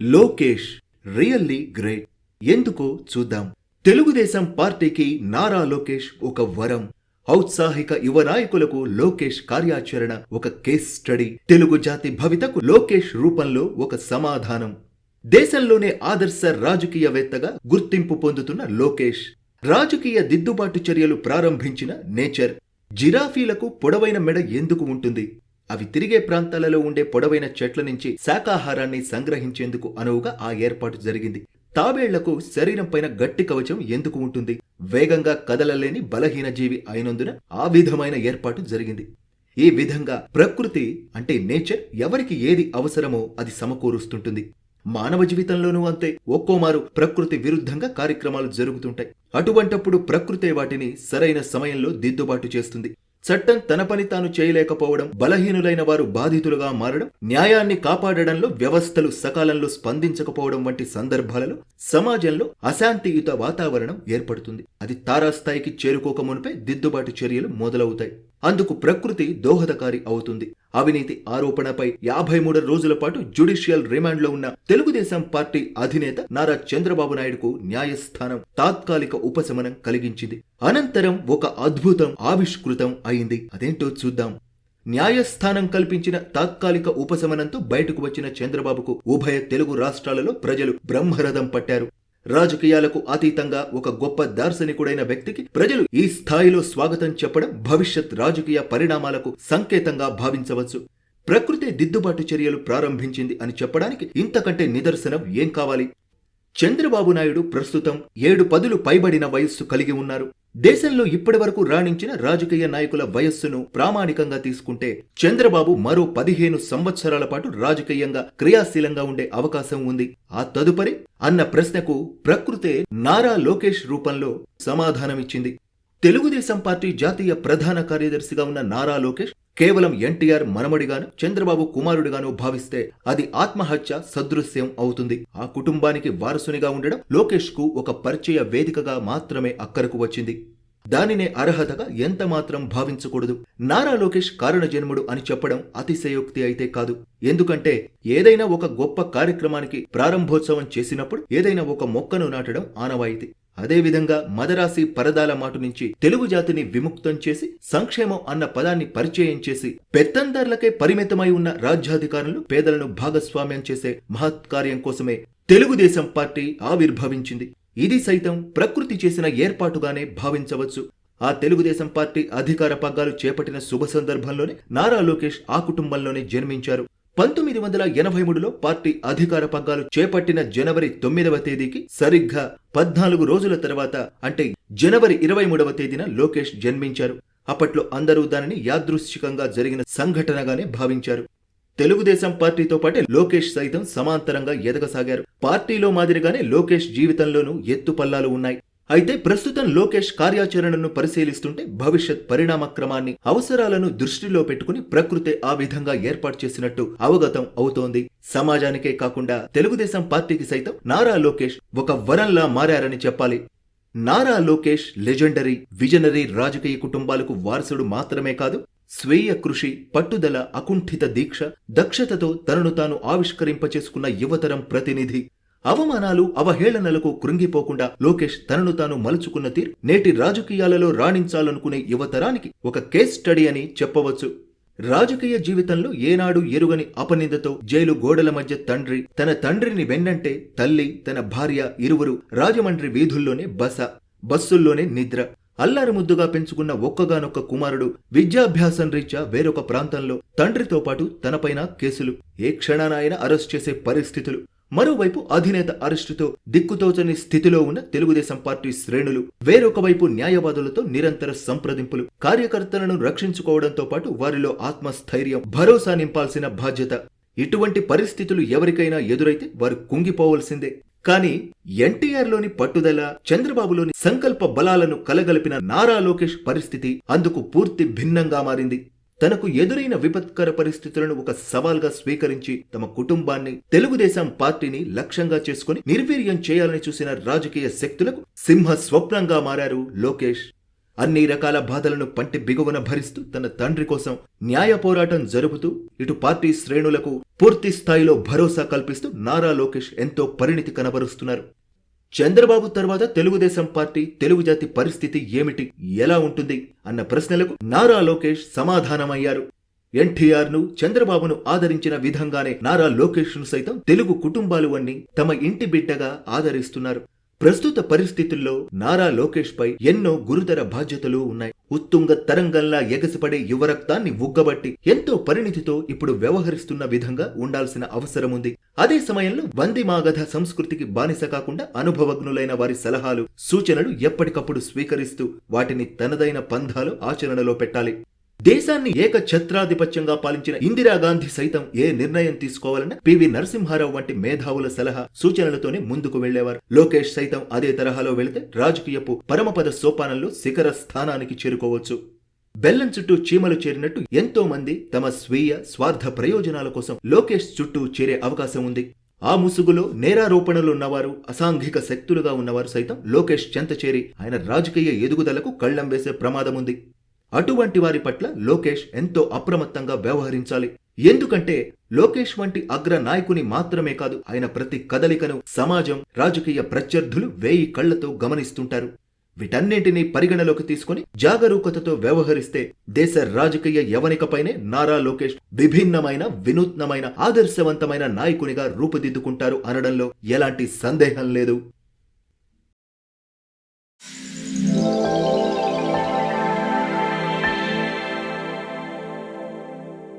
Lokesh really great. ఎందుకో చూద్దాం. తెలుగుదేశం పార్టీకి నారా లోకేష్ ఒక వరం. ఔత్సాహిక యువ నాయకులకు లోకేష్ కార్యాచరణ ఒక కేస్ స్టడీ. తెలుగు జాతి భవితకు లోకేష్ రూపంలో ఒక సమాధానం. దేశంలోనే ఆదర్శ రాజకీయవేత్తగా గుర్తింపు పొందుతున్న లోకేష్ రాజకీయ దిద్దుబాటు చర్యలు ప్రారంభించిన నేచర్. జిరాఫీలకు పొడవైన మెడ ఎందుకు ఉంటుంది? అవి తిరిగే ప్రాంతాలలో ఉండే పొడవైన చెట్ల నుంచి శాకాహారాన్ని సంగ్రహించేందుకు అనువుగా ఆ ఏర్పాటు జరిగింది. తాబేళ్లకు శరీరం పైన గట్టి కవచం ఎందుకు ఉంటుంది? వేగంగా కదలలేని బలహీన జీవి అయినందున ఆ విధమైన ఏర్పాటు జరిగింది. ఈ విధంగా ప్రకృతి అంటే నేచర్ ఎవరికి ఏది అవసరమో అది సమకూరుస్తుంటుంది. మానవ జీవితంలోనూ అంతే. ఒక్కోమారు ప్రకృతి విరుద్ధంగా కార్యక్రమాలు జరుగుతుంటాయి. అటువంటప్పుడు ప్రకృతే వాటిని సరైన సమయంలో దిద్దుబాటు చేస్తుంది. చట్టం తన పని తాను చేయలేకపోవడం, బలహీనులైన వారు బాధితులుగా మారడం, న్యాయాన్ని కాపాడడంలో వ్యవస్థలు సకాలంలో స్పందించకపోవడం వంటి సందర్భాలలో సమాజంలో అశాంతియుత వాతావరణం ఏర్పడుతుంది. అది తారాస్థాయికి చేరుకోక మునిపే దిద్దుబాటు చర్యలు మొదలవుతాయి. అందుకు ప్రకృతి దోహదకారి అవుతుంది. అవినీతి ఆరోపణపై 53 రోజుల పాటు జ్యుడిషియల్ రిమాండ్లో ఉన్న తెలుగుదేశం పార్టీ అధినేత నారా చంద్రబాబు నాయుడుకు న్యాయస్థానం తాత్కాలిక ఉపశమనం కలిగించింది. అనంతరం ఒక అద్భుతం ఆవిష్కృతం అయింది. అదేంటో చూద్దాం. న్యాయస్థానం కల్పించిన తాత్కాలిక ఉపశమనంతో బయటకు వచ్చిన చంద్రబాబుకు ఉభయ తెలుగు రాష్ట్రాలలో ప్రజలు బ్రహ్మరథం పట్టారు. రాజకీయాలకు అతీతంగా ఒక గొప్ప దార్శనికుడైన వ్యక్తికి ప్రజలు ఈ స్థాయిలో స్వాగతం చెప్పడం భవిష్యత్ రాజకీయ పరిణామాలకు సంకేతంగా భావించవచ్చు. ప్రకృతి దిద్దుబాటు చర్యలు ప్రారంభించింది అని చెప్పడానికి ఇంతకంటే నిదర్శనం ఏం కావాలి? చంద్రబాబు నాయుడు ప్రస్తుతం 7 పదులు పైబడిన వయస్సు కలిగి ఉన్నారు. దేశంలో ఇప్పటివరకు రాణించిన రాజకీయ నాయకుల వయస్సును ప్రామాణికంగా తీసుకుంటే చంద్రబాబు మరో 15 సంవత్సరాల పాటు రాజకీయంగా క్రియాశీలంగా ఉండే అవకాశం ఉంది. ఆ తదుపరి అన్న ప్రశ్నకు ప్రకృతే నారా లోకేష్ రూపంలో సమాధానమిచ్చింది. తెలుగుదేశం పార్టీ జాతీయ ప్రధాన కార్యదర్శిగా ఉన్న నారా లోకేష్ కేవలం ఎన్టీఆర్ మనమడిగాను, చంద్రబాబు కుమారుడిగాను భావిస్తే అది ఆత్మహత్య సదృశ్యం అవుతుంది. ఆ కుటుంబానికి వారసునిగా ఉండడం లోకేష్ కు ఒక పరిచయ వేదికగా మాత్రమే అక్కరకు వచ్చింది. దానినే అర్హతగా ఎంత మాత్రం భావించకూడదు. నారా లోకేష్ కారణజన్ముడు అని చెప్పడం అతిశయోక్తి అయితే కాదు. ఎందుకంటే ఏదైనా ఒక గొప్ప కార్యక్రమానికి ప్రారంభోత్సవం చేసినప్పుడు ఏదైనా ఒక మొక్కను నాటడం ఆనవాయితీ. అదేవిధంగా మదరాసి పరదాల మాటు నుంచి తెలుగు జాతిని విముక్తం చేసి సంక్షేమం అన్న పదాన్ని పరిచయం చేసి పెత్తందార్లకే పరిమితమై ఉన్న రాజ్యాధికారులు పేదలను భాగస్వామ్యం చేసే మహత్కార్యం కోసమే తెలుగుదేశం పార్టీ ఆవిర్భవించింది. ఇది సైతం ప్రకృతి చేసిన ఏర్పాటుగానే భావించవచ్చు. ఆ తెలుగుదేశం పార్టీ అధికార పగ్గాలు చేపట్టిన శుభ సందర్భంలోనే నారా లోకేష్ ఆ కుటుంబంలోనే జన్మించారు. 1983లో పార్టీ అధికార పగ్గాలు చేపట్టిన జనవరి 9వ తేదీకి సరిగ్గా 14 రోజుల తర్వాత అంటే జనవరి 23వ తేదీన లోకేష్ జన్మించారు. అప్పట్లో అందరూ దానిని యాదృశ్చికంగా జరిగిన సంఘటనగానే భావించారు. తెలుగుదేశం పార్టీతో పాటే లోకేష్ సైతం సమాంతరంగా ఎదగసాగారు. పార్టీలో మాదిరిగానే లోకేష్ జీవితంలోనూ ఎత్తుపల్లాలు ఉన్నాయి. అయితే ప్రస్తుతం లోకేష్ కార్యాచరణను పరిశీలిస్తుంటే భవిష్యత్ పరిణామక్రమాన్ని, అవసరాలను దృష్టిలో పెట్టుకుని ప్రకృతే ఆ విధంగా ఏర్పాటు చేసినట్టు అవగతం అవుతోంది. సమాజానికే కాకుండా తెలుగుదేశం పార్టీకి సైతం నారా లోకేష్ ఒక వరంలా మారారని చెప్పాలి. నారా లోకేష్ లెజెండరీ, విజనరీ రాజకీయ కుటుంబాలకు వారసుడు మాత్రమే కాదు, స్వీయ కృషి, పట్టుదల, అకుంఠిత దీక్ష, దక్షతతో తనను తాను ఆవిష్కరింపచేసుకున్న యువతరం ప్రతినిధి. అవమానాలు, అవహేళనలకు కృంగిపోకుండా లోకేష్ తనను తాను మలుచుకున్న తీరు నేటి రాజకీయాలలో రాణించాలనుకునే యువతరానికి ఒక కేస్ స్టడీ అని చెప్పవచ్చు. రాజకీయ జీవితంలో ఏనాడు ఎరుగని అపనిందతో జైలు గోడల మధ్య తండ్రి, తన తండ్రిని వెన్నంటే తల్లి, తన భార్య ఇరువురు రాజమండ్రి వీధుల్లోనే బస్సుల్లోనే నిద్ర. అల్లారు ముద్దుగా పెంచుకున్న ఒక్కగానొక్క కుమారుడు విద్యాభ్యాసం రీత్యా వేరొక ప్రాంతంలో తండ్రితో పాటు తనపైన కేసులు, ఏ క్షణాన ఆయన అరెస్ట్ చేసే పరిస్థితులు. మరోవైపు అధినేత అరెస్టుతో దిక్కుతోచని స్థితిలో ఉన్న తెలుగుదేశం పార్టీ శ్రేణులు, వేరొక వైపు న్యాయవాదులతో నిరంతర సంప్రదింపులు, కార్యకర్తలను రక్షించుకోవడంతో పాటు వారిలో ఆత్మస్థైర్యం, భరోసా నింపాల్సిన బాధ్యత. ఇటువంటి పరిస్థితులు ఎవరికైనా ఎదురైతే వారు కుంగిపోవలసిందే. కానీ ఎన్టీఆర్లోని పట్టుదల, చంద్రబాబులోని సంకల్ప బలాలను కలగలిపిన నారా లోకేష్ పరిస్థితి అందుకు పూర్తి భిన్నంగా మారింది. తనకు ఎదురైన విపత్కర పరిస్థితులను ఒక సవాల్గా స్వీకరించి తమ కుటుంబాన్ని, తెలుగుదేశం పార్టీని లక్ష్యంగా చేసుకుని నిర్వీర్యం చేయాలని చూసిన రాజకీయ శక్తులకు సింహ స్వప్నంగా మారారు లోకేష్. అన్ని రకాల బాధలను పంటి బిగువన భరిస్తూ తన తండ్రి కోసం న్యాయ పోరాటం జరుపుతూ ఇటు పార్టీ శ్రేణులకు పూర్తి స్థాయిలో భరోసా కల్పిస్తూ నారా లోకేష్ ఎంతో పరిణితి కనబరుస్తున్నారు. చంద్రబాబు తర్వాత తెలుగుదేశం పార్టీ, తెలుగు జాతి పరిస్థితి ఏమిటి, ఎలా ఉంటుంది అన్న ప్రశ్నలకు నారా లోకేష్ సమాధానమయ్యారు. ఎన్టీఆర్ ను, చంద్రబాబును ఆదరించిన విధంగానే నారా లోకేష్ ను సైతం తెలుగు కుటుంబాలు అన్ని తమ ఇంటి బిడ్డగా ఆదరిస్తున్నారు. ప్రస్తుత పరిస్థితుల్లో నారా లోకేష్ పై ఎన్నో గురుతర బాధ్యతలు ఉన్నాయి. ఉత్తుంగ తరంగంలా ఎగసిపడే యువరక్తాన్ని ఉగ్గబట్టి ఎంతో పరిణితితో ఇప్పుడు వ్యవహరిస్తున్న విధంగా ఉండాల్సిన అవసరముంది. అదే సమయంలో వందిమాగధ సంస్కృతికి బానిస కాకుండా అనుభవజ్ఞులైన వారి సలహాలు, సూచనలు ఎప్పటికప్పుడు స్వీకరిస్తూ వాటిని తనదైన పంథాలో ఆచరణలో పెట్టాలి. దేశాన్ని ఏకఛత్రాధిపత్యంగా పాలించిన ఇందిరాగాంధీ సైతం ఏ నిర్ణయం తీసుకోవాలన్నా పివి నరసింహారావు వంటి మేధావుల సలహా, సూచనలతోనే ముందుకు వెళ్లేవారు. లోకేష్ సైతం అదే తరహాలో వెళితే రాజకీయపు పరమపద సోపానంలో శిఖర స్థానానికి చేరుకోవచ్చు. బెల్లం చుట్టూ చీమలు చేరినట్టు ఎంతో మంది తమ స్వీయ స్వార్థ ప్రయోజనాల కోసం లోకేష్ చుట్టూ చేరే అవకాశం ఉంది. ఆ ముసుగులో నేరారోపణలున్నవారు, అసాంఘిక శక్తులుగా ఉన్నవారు సైతం లోకేష్ చెంత చేరి ఆయన రాజకీయ ఎదుగుదలకు కళ్లెం వేసే ప్రమాదముంది. అటువంటి వారి పట్ల లోకేష్ ఎంతో అప్రమత్తంగా వ్యవహరించాలి. ఎందుకంటే లోకేష్ వంటి అగ్ర నాయకుని మాత్రమే కాదు, ఆయన ప్రతి కదలికను సమాజం, రాజకీయ ప్రత్యర్థులు వేయి కళ్లతో గమనిస్తుంటారు. వీటన్నింటినీ పరిగణలోకి తీసుకుని జాగరూకతతో వ్యవహరిస్తే దేశ రాజకీయ యవనికపైనే నారా లోకేష్ విభిన్నమైన, వినూత్నమైన, ఆదర్శవంతమైన నాయకునిగా రూపుదిద్దుకుంటారు అనడంలో ఎలాంటి సందేహం లేదు.